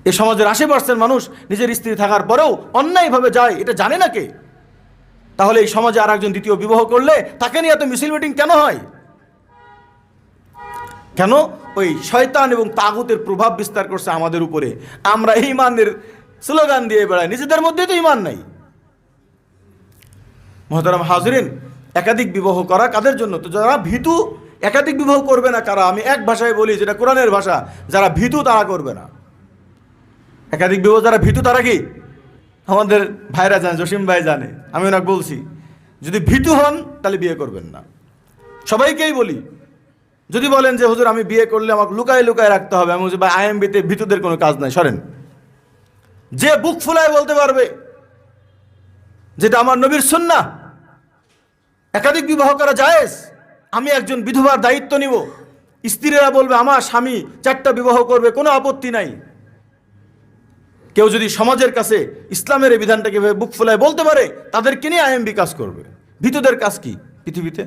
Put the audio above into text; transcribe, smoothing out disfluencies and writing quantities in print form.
এ সমাজের 80% মানুষ নিজের স্ত্রী থাকার পরেও অন্যায়ভাবে যায়, এটা জানে না কে? তাহলে এই সমাজে আর একজন দ্বিতীয় বিবাহ করলে তাকে নিয়ে এত মিছিল মিটিং কেন হয়? কেন? ওই শয়তান এবং তাগুতের প্রভাব বিস্তার করছে আমাদের উপরে। আমরা ঈমানের স্লোগান দিয়ে বেড়াই, নিজেদের মধ্যে তো ঈমান নাই। মুহতারাম হাজরিন, একাধিক বিবাহ করা কাদের জন্য? তো যারা ভীতু একাধিক বিবাহ করবে না কারা? আমি এক ভাষায় বলি, যেটা কোরআনের ভাষা, যারা ভীতু তারা করবে না। একাধিক বিবাহ যারা ভীতু তারা কি? আমাদের ভাইরা জানে, জসিম ভাই জানে, আমি ওনাকে বলছি, যদি ভীতু হন তাহলে বিয়ে করবেন না। সবাইকেই বলি, যদি বলেন যে হুজুর আমি বিয়ে করলে আমাকে লুকায় লুকায় রাখতে হবে, আমি বলছি ভাই আইএমবিতে ভীতুদের কোনো কাজ নাই, সরেন। যে বুক ফুলায় বলতে পারবে যেটা আমার নবীর সুন্নাহ, একাধিক বিবাহ করা জায়েজ, আমি একজন বিধবার দায়িত্ব নিব, স্ত্রীরা বলবে আমার স্বামী 4টা বিবাহ করবে, কোনো আপত্তি নাই। কেউ যদি সমাজের কাছে ইসলামের এই বিধানটাকে বুক ফুলায় বলতে পারে, তাদেরকে নিয়ে আইএমবি কাজ করবে। ভীতুদের কাজ কি পৃথিবীতে?